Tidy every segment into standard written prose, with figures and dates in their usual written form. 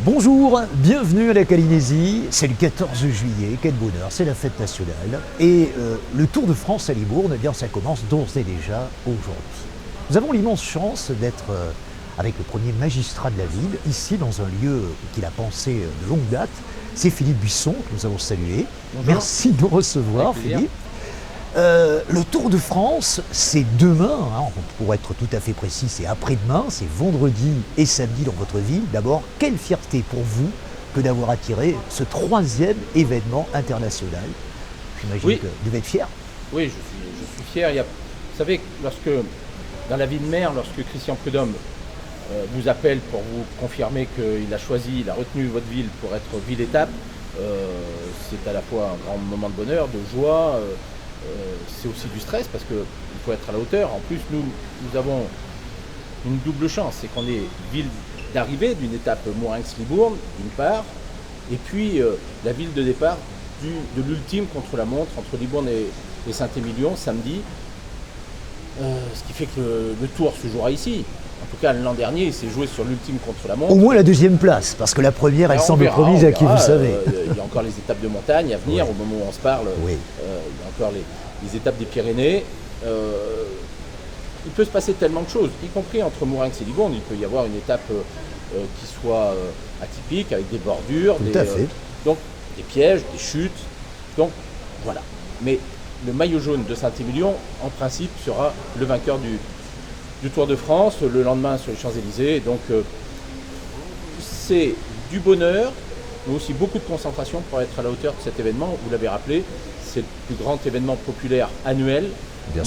Bonjour, bienvenue à la Calinésie, c'est le 14 juillet, quel bonheur, c'est la fête nationale. Et le Tour de France à Libourne, eh bien ça commence d'ores et déjà aujourd'hui. Nous avons l'immense chance d'être avec le premier magistrat de la ville, ici dans un lieu qu'il a pensé de longue date. C'est Philippe Buisson que nous avons salué. Bonjour. Merci de nous recevoir Philippe. Le Tour de France, c'est demain, pour être tout à fait précis, c'est après-demain, c'est vendredi et samedi dans votre ville. D'abord, quelle fierté pour vous que d'avoir attiré ce troisième événement international. J'imagine que vous devez être fier. Oui, je suis fier. Vous savez, dans la vie de maire, lorsque Christian Prudhomme vous appelle pour vous confirmer qu'il a retenu votre ville pour être ville-étape, c'est à la fois un grand moment de bonheur, de joie. C'est aussi du stress parce qu'il faut être à la hauteur. En plus, nous avons une double chance, c'est qu'on est ville d'arrivée d'une étape Mourenx-Libourne, d'une part, et puis la ville de départ de l'ultime contre-la-montre entre Libourne et Saint-Émilion samedi. Ce qui fait que le Tour se jouera ici. En tout cas, l'an dernier, il s'est joué sur l'ultime contre-la-montre. Au moins la deuxième place, parce que la première, elle semble promise à qui vous savez. Il y a encore les étapes de montagne à venir, au moment où on se parle. Oui. Il y a encore les étapes des Pyrénées. Il peut se passer tellement de choses, y compris entre Mourenx et Libourne. Il peut y avoir une étape qui soit atypique, avec des bordures, donc des pièges, des chutes. Donc voilà. Mais le maillot jaune de Saint-Émilion, en principe, sera le vainqueur du Tour de France, le lendemain sur les Champs-Élysées. Donc c'est du bonheur, mais aussi beaucoup de concentration pour être à la hauteur de cet événement. Vous l'avez rappelé, c'est le plus grand événement populaire annuel,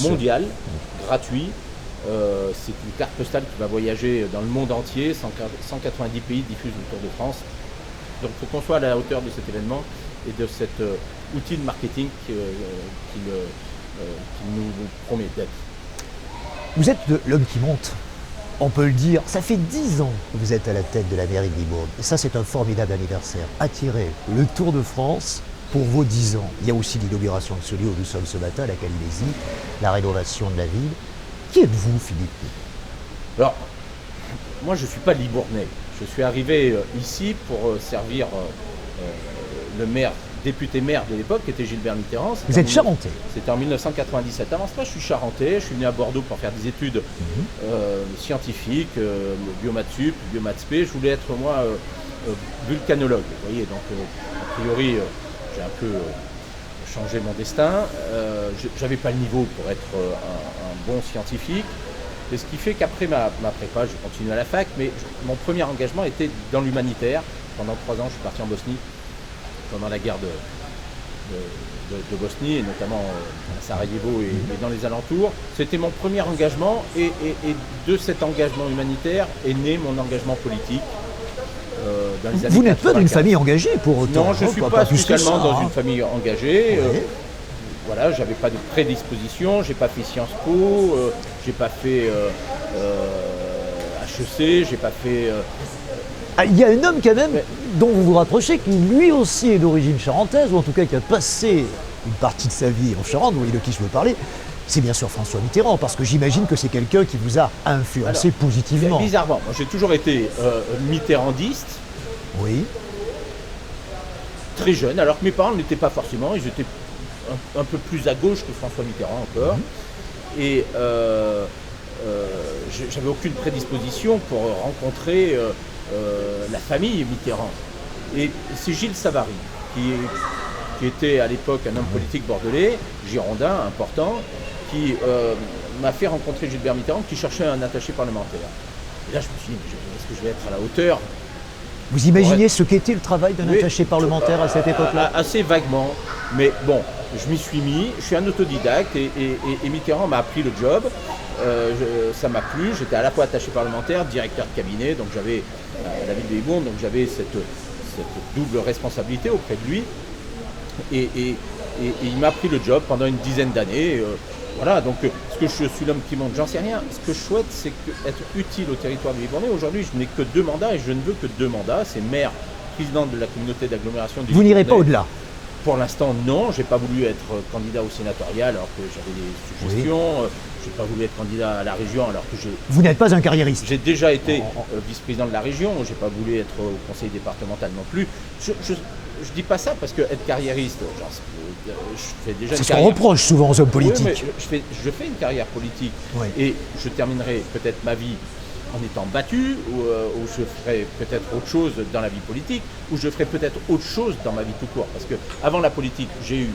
mondial, gratuit. C'est une carte postale qui va voyager dans le monde entier, 190 pays diffusent le Tour de France. Donc il faut qu'on soit à la hauteur de cet événement et de cet outil de marketing qu'il nous promet d'être. Vous êtes l'homme qui monte, on peut le dire. Ça fait 10 ans que vous êtes à la tête de la mairie de Libourne. Et ça, c'est un formidable anniversaire. Attirer le Tour de France pour vos 10 ans. Il y a aussi l'inauguration de ce lieu où nous sommes ce matin, la Calinésie, la rénovation de la ville. Qui êtes-vous, Philippe ? Alors, moi, je ne suis pas libournais. Je suis arrivé ici pour servir le député maire de l'époque, qui était Gilbert Mitterrand. Vous êtes charentais ? C'était en 1997. Avant cela, je suis charentais. Je suis venu à Bordeaux pour faire des études scientifiques, biomaths sup, biomaths spé. Je voulais être, moi, vulcanologue. Vous voyez, donc, a priori, j'ai un peu changé mon destin. Je n'avais pas le niveau pour être un bon scientifique. Et ce qui fait qu'après ma prépa, j'ai continué à la fac, mais mon premier engagement était dans l'humanitaire. Pendant 3 ans, je suis parti en Bosnie, pendant la guerre de Bosnie, et notamment à Sarajevo et dans les alentours. C'était mon premier engagement, et de cet engagement humanitaire est né mon engagement politique. Dans les années Vous n'êtes pas d'une 95. famille engagée pour autant. Non, je ne suis pas spécialement dans une hein. famille engagée. Oui. Voilà, j'avais pas de prédisposition, j'ai pas fait Sciences Po, j'ai pas fait HEC, j'ai pas fait. Il y a un homme quand même dont vous vous rapprochez, qui lui aussi est d'origine charentaise, ou en tout cas qui a passé une partie de sa vie en Charente, vous voyez de qui je veux parler. C'est bien sûr François Mitterrand, parce que j'imagine que c'est quelqu'un qui vous a influencé positivement. Bizarrement, moi j'ai toujours été mitterrandiste. Oui. Très jeune, alors que mes parents ne l'étaient pas forcément, ils étaient un peu plus à gauche que François Mitterrand encore. Et j'avais aucune prédisposition pour rencontrer la famille Mitterrand. Et c'est Gilles Savary, qui était à l'époque un homme politique bordelais, girondin, important, qui m'a fait rencontrer Gilbert Mitterrand, qui cherchait un attaché parlementaire. Et là, je me suis dit, est-ce que je vais être à la hauteur ? Vous imaginez ce qu'était le travail d'un attaché parlementaire à cette époque-là ? Assez vaguement, mais bon, je m'y suis mis, je suis un autodidacte et Mitterrand m'a appris le job, ça m'a plu, j'étais à la fois attaché parlementaire, directeur de cabinet, donc j'avais à la ville de Libourne, donc j'avais cette double responsabilité auprès de lui et il m'a appris le job pendant une dizaine d'années. Voilà, donc est-ce que je suis l'homme qui monte ? J'en sais rien. Ce que je souhaite, c'est être utile au territoire de Libournais. Aujourd'hui, je n'ai que 2 mandats et je ne veux que 2 mandats. C'est maire, président de la communauté d'agglomération du Vous n'irez pas au-delà ? Pour l'instant, non. J'ai pas voulu être candidat au sénatorial alors que j'avais des suggestions. J'ai pas voulu être candidat à la région alors que Vous n'êtes pas un carriériste. j'ai déjà été vice-président de la région. J'ai pas voulu être au conseil départemental non plus. Je dis pas ça parce que être carriériste, genre, je fais déjà C'est une ce qu'on carrière. reproche souvent aux hommes Oui, politiques. mais je fais une carrière politique Oui. et je terminerai peut-être ma vie en étant battu, ou je ferai peut-être autre chose dans la vie politique, ou je ferai peut-être autre chose dans ma vie tout court. Parce que avant la politique, j'ai eu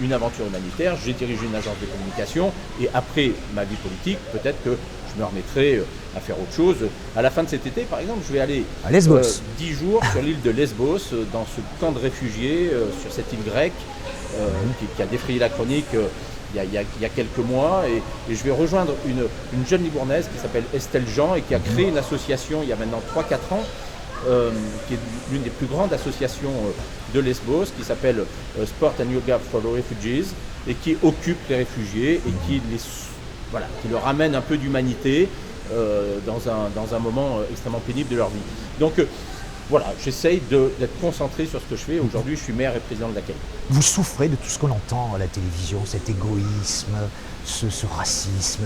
une aventure humanitaire, j'ai dirigé une agence de communication, et après ma vie politique, peut-être que je me remettrai à faire autre chose. À la fin de cet été, par exemple, je vais aller À Lesbos. 10 jours sur l'île de Lesbos, dans ce camp de réfugiés, sur cette île grecque, qui a défrayé la chronique il y a quelques mois, et je vais rejoindre une jeune Libournaise qui s'appelle Estelle Jean et qui a créé une association il y a maintenant 3-4 ans, qui est l'une des plus grandes associations de Lesbos, qui s'appelle Sport and Yoga for the Refugees, et qui occupe les réfugiés et qui leur amène un peu d'humanité dans un moment extrêmement pénible de leur vie. Donc voilà, j'essaye d'être concentré sur ce que je fais. Aujourd'hui, je suis maire et président de l'ACAI. Vous souffrez de tout ce qu'on entend à la télévision, cet égoïsme, ce racisme,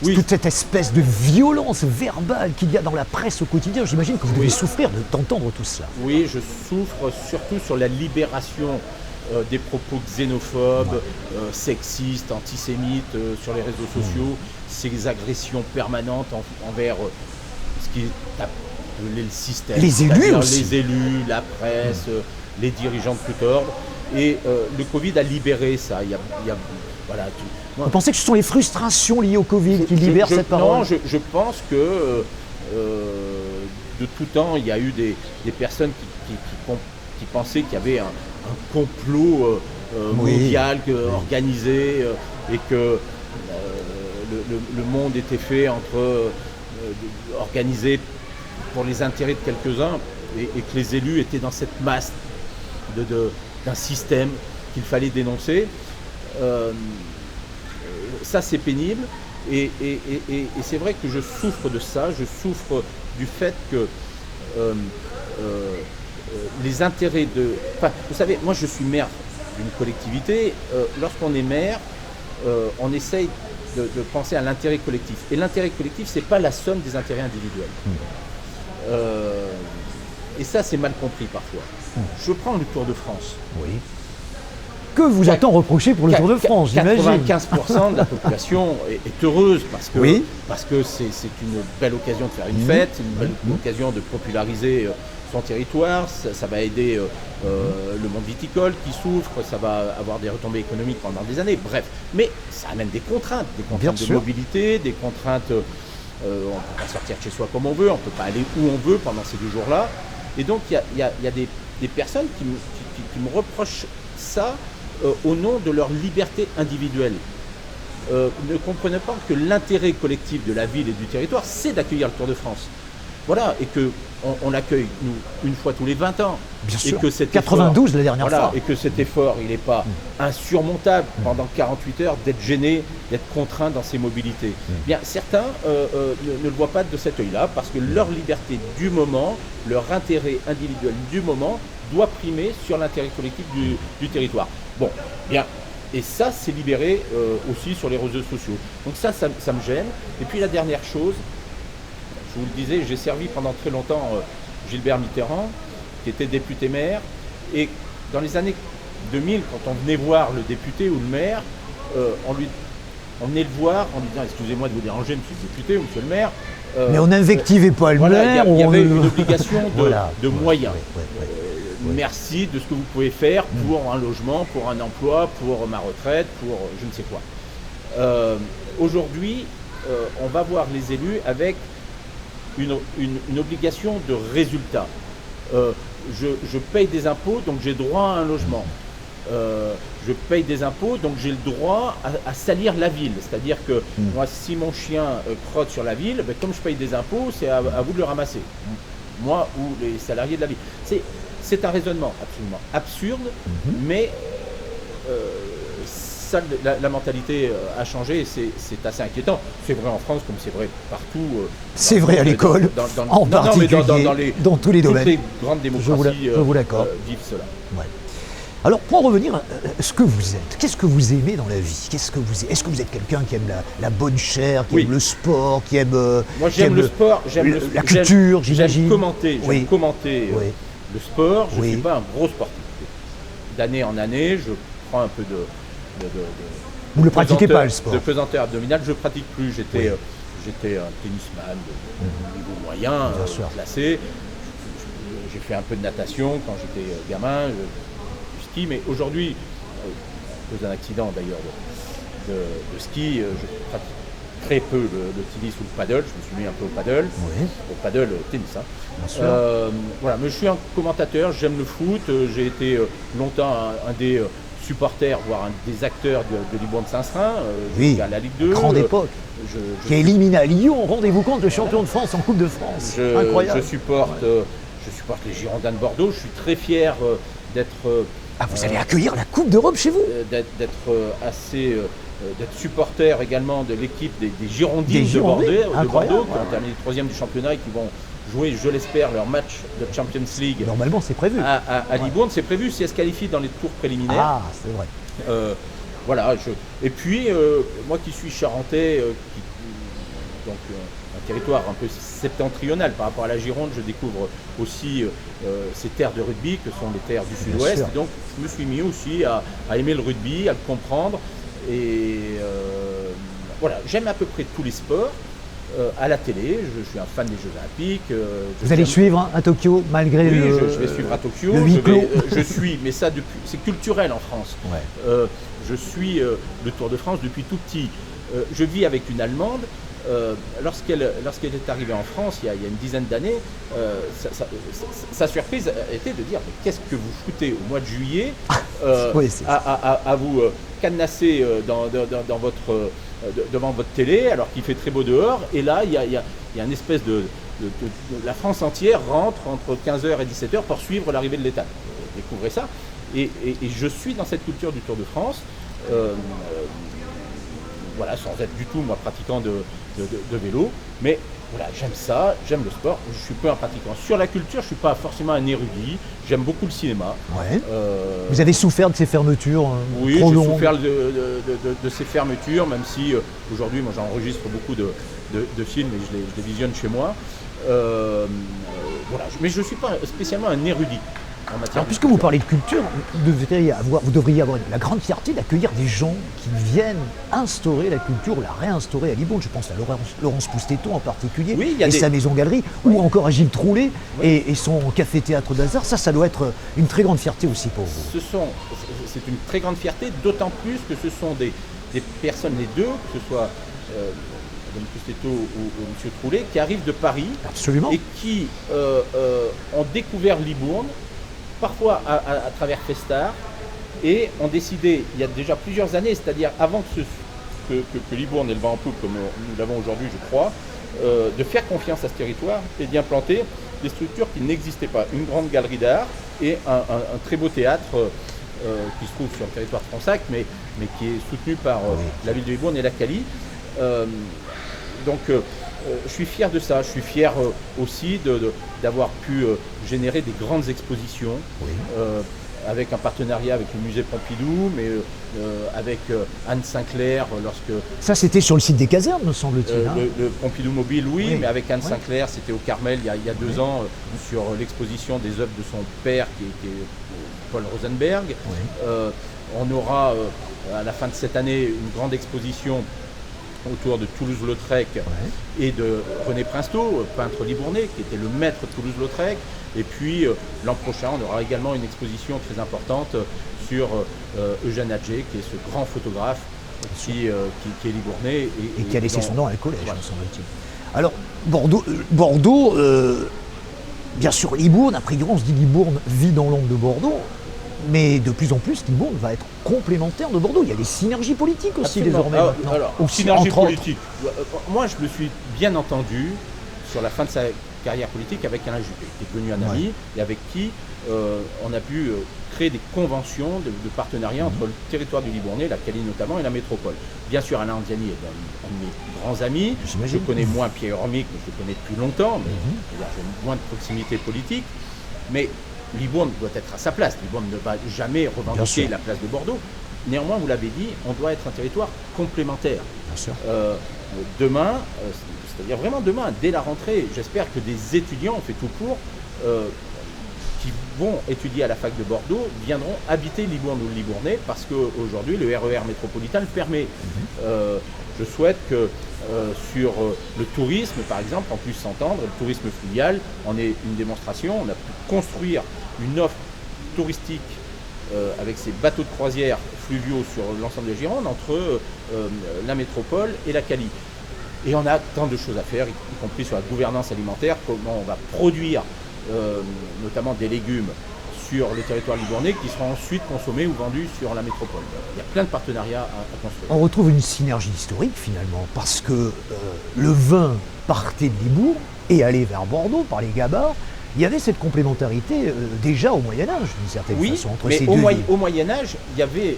Oui. toute cette espèce de violence verbale qu'il y a dans la presse au quotidien. J'imagine que vous devez souffrir d'entendre tout cela. Oui, je souffre surtout sur la libération des propos xénophobes, sexistes, antisémites sur les réseaux sociaux, ces agressions permanentes envers ce qui est appelé le système. Les élus aussi. Les élus, la presse, les dirigeants de tout ordre. Et le Covid a libéré ça. Voilà, Vous pensez que ce sont les frustrations liées au Covid qui libèrent cette parole? Non, je pense que de tout temps, il y a eu des personnes qui pensaient qu'il y avait un complot mondial organisé et que le monde était fait organisé pour les intérêts de quelques-uns et que les élus étaient dans cette masse d'un système qu'il fallait dénoncer. Ça, c'est pénible et c'est vrai que je souffre de ça. Je souffre du fait que les intérêts vous savez, moi je suis maire d'une collectivité. Lorsqu'on est maire, on essaye de penser à l'intérêt collectif. Et l'intérêt collectif, c'est pas la somme des intérêts individuels. Et ça, c'est mal compris parfois. Je prends le Tour de France. Oui. Que vous a-t-on reproché pour le Tour de France, j'imagine? 95% de la population est heureuse parce que c'est une belle occasion de faire une fête, une belle occasion de populariser son territoire. Ça va aider le monde viticole qui souffre, ça va avoir des retombées économiques pendant des années. Bref, mais ça amène des contraintes de mobilité, des contraintes. On ne peut pas sortir de chez soi comme on veut, on ne peut pas aller où on veut pendant ces 2 jours-là. Et donc il y a des personnes qui me reprochent ça au nom de leur liberté individuelle. Ne comprenez pas que l'intérêt collectif de la ville et du territoire, c'est d'accueillir le Tour de France. Voilà, et qu'on l'accueille, nous, une fois tous les 20 ans. Bien sûr, et que cet 92 la dernière fois. Et que cet effort, il n'est pas insurmontable pendant 48 heures d'être gêné, d'être contraint dans ses mobilités. Bien, certains ne le voient pas de cet œil-là, parce que leur liberté du moment, leur intérêt individuel du moment, doit primer sur l'intérêt collectif du territoire. Bon, bien, et ça, c'est libéré aussi sur les réseaux sociaux. Donc ça me gêne. Et puis la dernière chose, je vous le disais, j'ai servi pendant très longtemps Gilbert Mitterrand, qui était député maire, et dans les années 2000, quand on venait voir le député ou le maire, on venait le voir en lui disant « Excusez-moi de vous déranger, monsieur le député ou monsieur le maire ». Mais on n'invectivait pas le maire. Il y avait une obligation de moyens. Oui. Merci de ce que vous pouvez faire pour un logement, pour un emploi, pour ma retraite, pour je ne sais quoi. Aujourd'hui, on va voir les élus avec une obligation de résultat. Je paye des impôts, donc j'ai droit à un logement. Je paye des impôts, donc j'ai le droit à salir la ville. C'est-à-dire que moi, si mon chien crotte sur la ville, ben, comme je paye des impôts, c'est à vous de le ramasser. Moi ou les salariés de la ville. C'est un raisonnement absolument absurde, mais ça, la mentalité a changé et c'est assez inquiétant. C'est vrai en France comme c'est vrai partout. C'est vrai à l'école, en particulier, dans tous les domaines. Toutes les grandes démocraties je vous l'accorde. vivent cela. Ouais. Alors, pour en revenir à ce que vous êtes, qu'est-ce que vous aimez dans la vie? Est-ce que vous êtes quelqu'un qui aime la bonne chair, qui Oui. aime le sport, qui aime, Moi qui j'aime aime le sport, la culture, j'aime j'imagine? commenter, Oui. Oui. le sport. Je ne Oui. suis pas un gros sportif. D'année en année, je prends un peu de Vous ne le pratiquez pesanteur- pas, le sport? de pesanteur abdominale, je ne pratique plus. J'étais Oui. j'étais un tennisman de niveau moyen, Bien sûr. classé. J'ai fait un peu de natation quand j'étais gamin, du ski, mais aujourd'hui, à cause d'un accident d'ailleurs de ski, je pratique très peu le tennis ou le paddle. Je me suis mis un peu au paddle. Oui, Au paddle, tennis. Hein. bien sûr. Voilà, mais je suis un commentateur, j'aime le foot. J'ai été longtemps un des supporters, voire un des acteurs de Libourne Saint-Srin, Oui, à la Ligue 2. grande époque. Je- Qui a éliminé à Lyon, rendez-vous compte, le champion de France en Coupe de France. Incroyable. je supporte les Girondins de Bordeaux. Je suis très fier d'être Ah, vous allez accueillir la Coupe d'Europe chez vous? d'être supporter également de l'équipe des Girondins Des Girondins, de incroyable. Bordeaux, qui ont terminé 3e du championnat et qui vont jouer, je l'espère, leur match de Champions League Normalement, c'est prévu. à Libourne. C'est prévu si elles se qualifient dans les tours préliminaires. Ah, c'est vrai. Voilà. Et puis, moi qui suis charentais, donc un territoire un peu septentrional par rapport à la Gironde, je découvre aussi ces terres de rugby que sont les terres du Bien sud-ouest. sûr. Donc je me suis mis aussi à aimer le rugby, à le comprendre. Et voilà, j'aime à peu près tous les sports. À la télé, je suis un fan des Jeux Olympiques. Vous allez suivre hein, à Tokyo, malgré Oui, le. je vais suivre à Tokyo. le huis clos. Je suis, mais ça depuis, c'est culturel en France. Ouais. Je suis le Tour de France depuis tout petit. Je vis avec une Allemande. Lorsqu'elle est arrivée en France il y a une dizaine d'années, sa surprise était de dire mais qu'est-ce que vous foutez au mois de juillet Oui, c'est à vous cadenasser devant votre télé alors qu'il fait très beau dehors, et là il y a une espèce de la France entière rentre entre 15h et 17h pour suivre l'arrivée de l'étape. Découvrez ça, et je suis dans cette culture du Tour de France. Voilà, sans être du tout moi pratiquant de vélo, mais voilà, j'aime ça, j'aime le sport. Je suis peu un pratiquant. Sur la culture, je suis pas forcément un érudit. J'aime beaucoup le cinéma. Ouais. Vous avez souffert de ces fermetures Oui, trop j'ai longues? souffert de ces fermetures, même si aujourd'hui, moi, j'enregistre beaucoup de films et je les visionne chez moi. Voilà, mais je ne suis pas spécialement un érudit. Alors, puisque vous parlez de culture, vous devriez avoir la grande fierté d'accueillir des gens qui viennent instaurer la culture, la réinstaurer à Libourne. Je pense à Laurence Poustetto en particulier, Oui, il y a et des- sa maison-galerie, ou encore à Gilles Troulet et son café-théâtre d'Azar. Ça doit être une très grande fierté aussi pour vous. C'est une très grande fierté, d'autant plus que ce sont des personnes, les deux, que ce soit Mme Poustetto ou M. Troulet, qui arrivent de Paris Absolument. et qui ont découvert Libourne, parfois à travers Festar, et ont décidé, il y a déjà plusieurs années, c'est-à-dire avant que Libourne ait le vent en poupe, comme nous l'avons aujourd'hui, je crois, de faire confiance à ce territoire et d'y implanter des structures qui n'existaient pas. Une grande galerie d'art et un très beau théâtre qui se trouve sur le territoire de Fronsac, mais qui est soutenu par la ville de Libourne et la Cali. Donc je suis fier de ça. Je suis fier aussi d'avoir pu générer des grandes expositions avec un partenariat avec le musée Pompidou, mais avec Anne Sinclair lorsque Ça, c'était sur le site des casernes, me semble-t-il. hein. le Pompidou Mobile, oui, Oui. mais avec Anne Oui. Sinclair, c'était au Carmel il y a 2 ans sur l'exposition des œuvres de son père qui est Paul Rosenberg. Oui. On aura à la fin de cette année une grande exposition autour de Toulouse-Lautrec et de René Princeau, peintre libournais, qui était le maître de Toulouse-Lautrec. Et puis l'an prochain, on aura également une exposition très importante sur Eugène Adjé, qui est ce grand photographe qui est libournais. Et qui a laissé son nom à un collège, Voilà. me semble-t-il. Alors, Bordeaux, bien sûr, Libourne, a priori, on se dit Libourne vit dans l'ombre de Bordeaux, mais de plus en plus, Libourne va être complémentaire de Bordeaux. Il y a des synergies politiques aussi Absolument. désormais maintenant. Alors, Aussi, synergie entre autres. politique. Moi, je me suis bien entendu sur la fin de sa carrière politique avec Alain Juppé, qui est devenu un ami et avec qui on a pu créer des conventions de partenariat entre le territoire du Libournais, la Cali notamment, et la métropole. Bien sûr, Alain Anziani est un de mes grands amis. J'imagine. Je connais moins Pierre Hormic, mais je le connais depuis longtemps, mais c'est-à-dire, j'ai moins de proximité politique. Mais Libourne doit être à sa place. Libourne ne va jamais revendiquer la place de Bordeaux. Néanmoins, vous l'avez dit, on doit être un territoire complémentaire. Bien sûr. Demain, c'est-à-dire vraiment demain, dès la rentrée, j'espère que des étudiants, on fait tout pour, qui vont étudier à la fac de Bordeaux, viendront habiter Libourne ou le Libournais, parce qu'aujourd'hui, le RER métropolitain le permet. Je souhaite que sur le tourisme, par exemple, on puisse s'entendre, le tourisme fluvial en est une démonstration. On a pu construire une offre touristique avec ces bateaux de croisière fluviaux sur l'ensemble de Gironde, entre la métropole et la Cali. Et on a tant de choses à faire, y compris sur la gouvernance alimentaire, comment on va produire notamment des légumes sur le territoire libournais qui seront ensuite consommés ou vendus sur la métropole. Il y a plein de partenariats à construire. On retrouve une synergie historique finalement, parce que le vin partait de Libourne et allait vers Bordeaux par les Gabards. Il y avait cette complémentarité déjà au Moyen-Âge, d'une certaine façon, entre ces deux villes. Au Moyen-Âge, il y avait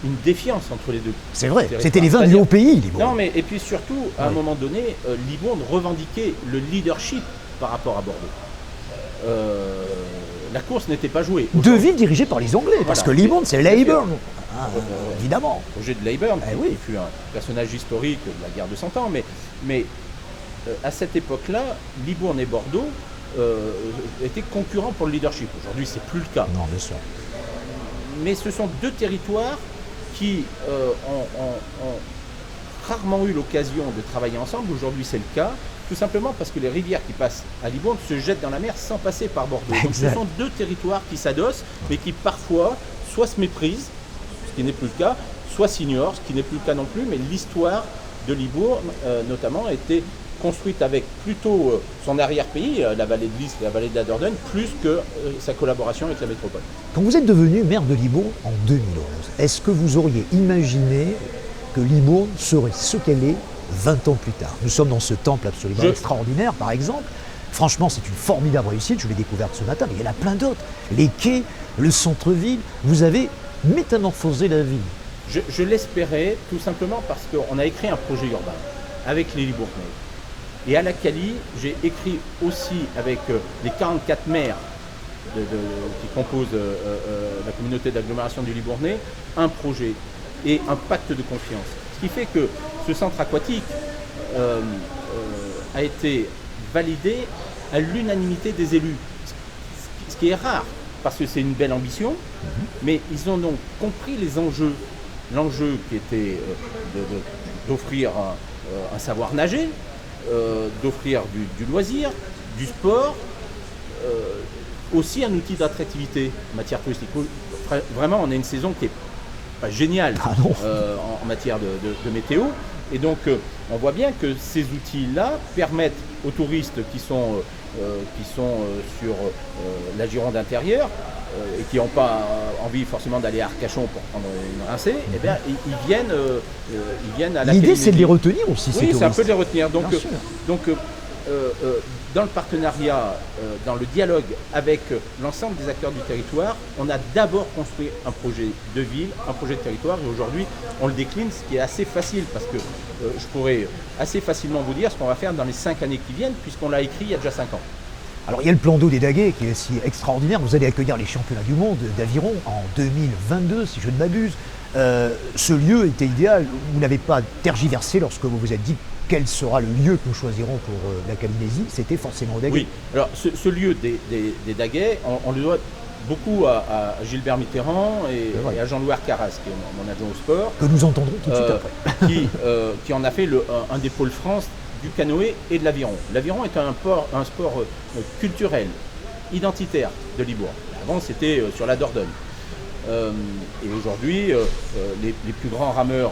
une défiance entre les deux. C'est vrai, c'était les vins du haut pays, Libourne. Non, mais et puis surtout, à un moment donné, Libourne revendiquait le leadership par rapport à Bordeaux. La course n'était pas jouée. Deux villes dirigées par les Anglais, parce que Libourne, c'est Leyburn, évidemment. Roger de Leyburn, qui fut un personnage historique de la guerre de 100 ans, mais à cette époque-là, Libourne et Bordeaux étaient concurrents pour le leadership. Aujourd'hui, c'est plus le cas. Non, bien sûr. Mais ce sont deux territoires qui ont rarement eu l'occasion de travailler ensemble. Aujourd'hui, c'est le cas. Tout simplement parce que les rivières qui passent à Libourne se jettent dans la mer sans passer par Bordeaux. Donc ce sont deux territoires qui s'adossent, mais qui parfois soit se méprisent, ce qui n'est plus le cas, soit s'ignorent, ce qui n'est plus le cas non plus. Mais l'histoire de Libourne, notamment, a été construite avec plutôt son arrière-pays, la vallée de l'Isle et la vallée de la Dordogne, plus que sa collaboration avec la métropole. Quand vous êtes devenu maire de Libourne en 2011, est-ce que vous auriez imaginé que Libourne serait ce qu'elle est 20 ans plus tard? Nous sommes dans ce temple absolument extraordinaire, par exemple. Franchement, c'est une formidable réussite. Je l'ai découverte ce matin, mais il y en a plein d'autres. Les quais, le centre-ville, vous avez métamorphosé la ville. Je l'espérais, tout simplement parce qu'on a écrit un projet urbain avec les Libournais. Et à la Cali, j'ai écrit aussi avec les 44 maires qui composent la communauté d'agglomération du Libournais, un projet et un pacte de confiance. Ce qui fait que ce centre aquatique a été validé à l'unanimité des élus, ce qui est rare, parce que c'est une belle ambition, mais ils ont donc compris les enjeux. L'enjeu qui était d'offrir un savoir nager, d'offrir du loisir, du sport, aussi un outil d'attractivité en matière touristique. Vraiment, on a une saison qui est pas géniale en matière de météo. Et donc, on voit bien que ces outils-là permettent aux touristes qui sont sur la Gironde intérieure et qui n'ont pas envie forcément d'aller à Arcachon pour prendre une rincée, eh bien, ils viennent à la L'idée, c'est de les retenir aussi, ces touristes. Oui, c'est un peu de les retenir. Donc, dans le partenariat, dans le dialogue avec l'ensemble des acteurs du territoire, on a d'abord construit un projet de ville, un projet de territoire, et aujourd'hui, on le décline, ce qui est assez facile, parce que je pourrais assez facilement vous dire ce qu'on va faire dans les 5 années qui viennent, puisqu'on l'a écrit il y a déjà 5 ans. Alors il y a le plan d'eau des Daguets qui est si extraordinaire. Vous allez accueillir les championnats du monde d'aviron en 2022, si je ne m'abuse. Ce lieu était idéal. Vous n'avez pas tergiversé lorsque vous vous êtes dit quel sera le lieu que nous choisirons pour la Calinésie. C'était forcément aux Daguets. Oui, alors ce lieu des Daguets, on le doit beaucoup à Gilbert Mitterrand et à Jean-Louis Arcaraz, qui est mon adjoint au sport. Que nous entendrons tout de suite après. qui en a fait un des pôles France du canoë et de l'aviron. L'aviron est un sport culturel, identitaire de Libourne. Avant, c'était sur la Dordogne. Et aujourd'hui, les plus grands rameurs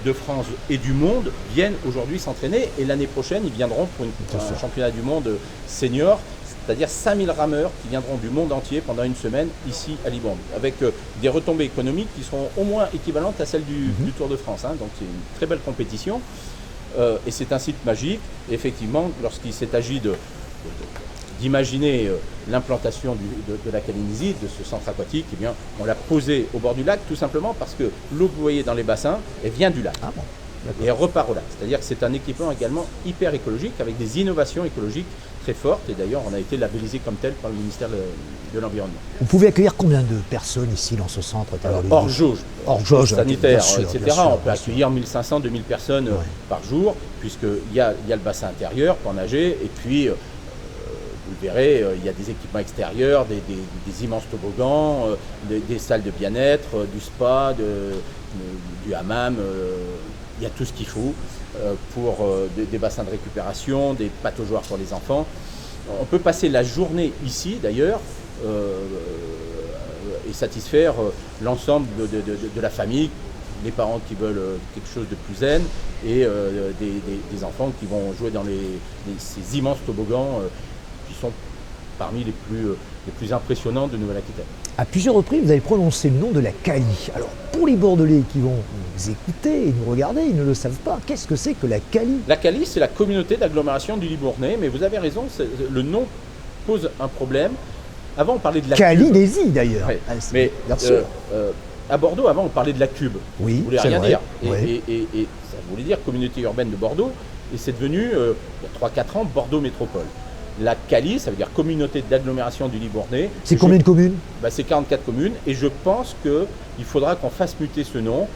de France et du monde viennent aujourd'hui s'entraîner. Et l'année prochaine, ils viendront pour un championnat du monde senior, c'est-à-dire 5000 rameurs qui viendront du monde entier pendant une semaine ici à Libourne, avec des retombées économiques qui seront au moins équivalentes à celles du Tour de France. Donc c'est une très belle compétition. Et c'est un site magique. Et effectivement, lorsqu'il s'est agi d'imaginer l'implantation de la Calinésie, de ce centre aquatique, eh bien, on l'a posé au bord du lac, tout simplement parce que l'eau que vous voyez dans les bassins, elle vient du lac. Et elle repart au lac. C'est-à-dire que c'est un équipement également hyper écologique, avec des innovations écologiques très forte et d'ailleurs on a été labellisé comme tel par le ministère de l'Environnement. Vous pouvez accueillir combien de personnes ici dans ce centre Hors jauge, sanitaire, bien sûr, etc. bien sûr, on peut accueillir 1500, 2000 personnes par jour, puisqu'il y a le bassin intérieur pour nager, et puis vous le verrez, il y a des équipements extérieurs, des immenses toboggans, des salles de bien-être, du spa, du hammam, il y a tout ce qu'il faut pour des bassins de récupération, des pataugeoires pour les enfants. On peut passer la journée ici d'ailleurs et satisfaire l'ensemble de la famille, les parents qui veulent quelque chose de plus zen et des enfants qui vont jouer dans ces immenses toboggans qui sont parmi les plus impressionnants de Nouvelle-Aquitaine. À plusieurs reprises, vous avez prononcé le nom de la Cali. Alors, pour les Bordelais qui vont nous écouter et nous regarder, ils ne le savent pas. Qu'est-ce que c'est que la Cali? La Cali, c'est la communauté d'agglomération du Libournais, mais vous avez raison, le nom pose un problème. Avant, on parlait de la Calinésie, d'ailleurs. Ouais. Mais à Bordeaux, avant, on parlait de la Cube. Oui, ça voulait c'est rien vrai. dire. Oui. Et ça voulait dire communauté urbaine de Bordeaux. Et c'est devenu, il y a 3-4 ans, Bordeaux Métropole. La Cali, ça veut dire communauté d'agglomération du Libournais. C'est combien de communes? C'est 44 communes. Et je pense qu'il faudra qu'on fasse muter ce nom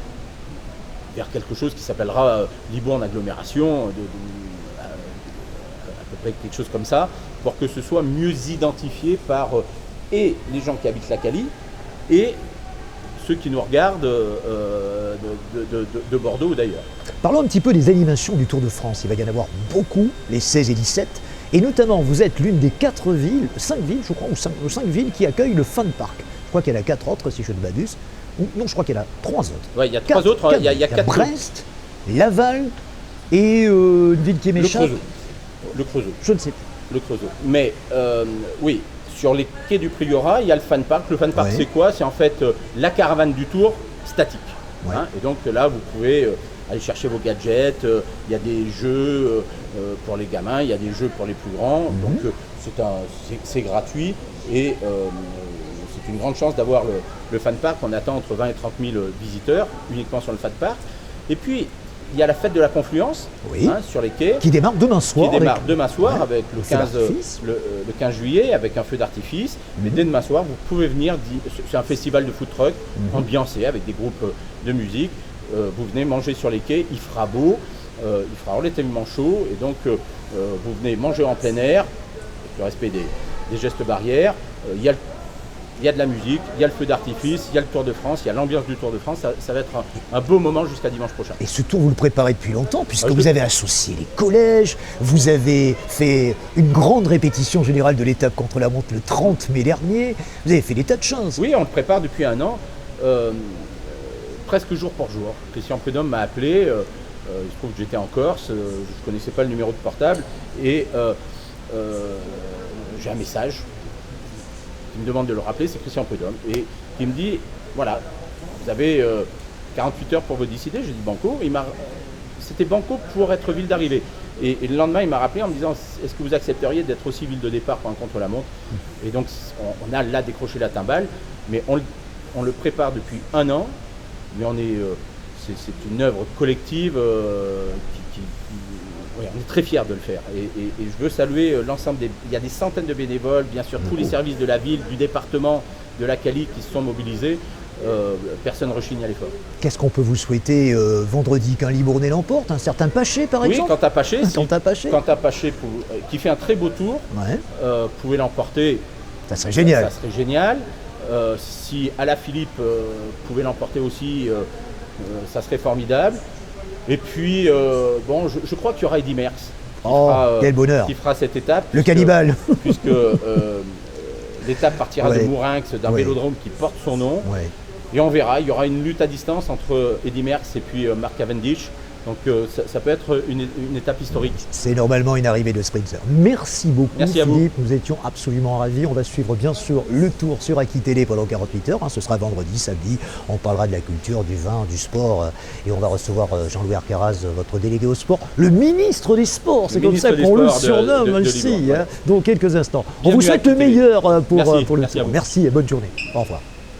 vers quelque chose qui s'appellera Libourne Agglomération, à peu près quelque chose comme ça, pour que ce soit mieux identifié par et les gens qui habitent la Cali et ceux qui nous regardent de Bordeaux ou d'ailleurs. Parlons un petit peu des animations du Tour de France. Il va y en avoir beaucoup, les 16 et 17. Et notamment, vous êtes l'une des 4 villes, 5 villes, je crois, ou 5 villes qui accueillent le Fun Park. Je crois qu'il y en a 4 autres, si je ne m'abuse. Non, je crois qu'il y en a 3 autres. Oui, il y a 3 autres. Il y a 4 Brest, Laval et une ville qui m'échappe. Le Creusot. Je ne sais plus. Le Creusot. Mais oui, sur les quais du Priorat, il y a le Fun Park. Le Fun Park, c'est quoi? C'est en fait la caravane du Tour statique. Ouais. Et donc là, vous pouvez aller chercher vos gadgets. Il y a des jeux pour les gamins, il y a des jeux pour les plus grands. Donc c'est gratuit et c'est une grande chance d'avoir le Fun Park. On attend entre 20 et 30 000 visiteurs uniquement sur le Fun Park. Et puis, il y a la fête de la Confluence sur les quais. Qui démarre demain soir. Avec le 15 juillet, avec un feu d'artifice. Mais dès demain soir, vous pouvez venir. C'est un festival de food truck ambiancé avec des groupes de musique. Vous venez manger sur les quais, il fera beau, il fera relativement chaud. Et donc, vous venez manger en plein air, avec le respect des gestes barrières. Il y a de la musique, il y a le feu d'artifice, il y a le Tour de France, il y a l'ambiance du Tour de France. Ça va être un beau moment jusqu'à dimanche prochain. Et ce tour, vous le préparez depuis longtemps, puisque vous avez associé les collèges, vous avez fait une grande répétition générale de l'étape contre la montre le 30 mai dernier, vous avez fait des tas de choses. Oui, on le prépare depuis un an, presque jour pour jour. Christian Prudhomme m'a appelé, il se trouve que j'étais en Corse, je ne connaissais pas le numéro de portable, et j'ai un message. Il me demande de le rappeler, c'est Christian Prudhomme, et qui me dit, voilà, vous avez 48 heures pour vous décider. J'ai dit banco, c'était banco pour être ville d'arrivée. Et le lendemain, il m'a rappelé en me disant, est-ce que vous accepteriez d'être aussi ville de départ pour un contre-la-montre? Et donc, on a là décroché la timbale, mais on le prépare depuis un an, mais c'est une œuvre collective on est très fiers de le faire et je veux saluer l'ensemble il y a des centaines de bénévoles, bien sûr tous les services de la ville, du département, de la Cali qui se sont mobilisés. Personne ne rechigne à l'effort. Qu'est-ce qu'on peut vous souhaiter vendredi qu'un Libournais l'emporte? Un certain Paché par exemple? Oui, Quentin Paché, qui fait un très beau tour, pouvait l'emporter. Ça serait génial. Ça serait génial. Si Alaphilippe pouvait l'emporter aussi, ça serait formidable. Et puis, je crois qu'il y aura Eddy Merckx quel bonheur. qui fera cette étape. Le cannibale. Puisque l'étape partira de Mourinx, d'un vélodrome qui porte son nom. Et on verra, il y aura une lutte à distance entre Eddy Merckx et puis Mark Cavendish. Donc ça peut être une étape historique. C'est normalement une arrivée de sprinter. Merci beaucoup. Merci à Philippe, vous. Nous étions absolument ravis. On va suivre bien sûr le tour sur Aquitélé pendant 48 heures. Ce sera vendredi, samedi. On parlera de la culture, du vin, du sport. Et on va recevoir Jean-Louis Arcaraz, votre délégué au sport. Le ministre des Sports, c'est comme ça qu'on le surnomme ici, dans quelques instants. On vous souhaite le meilleur pour le tour. Merci et bonne journée. Au revoir.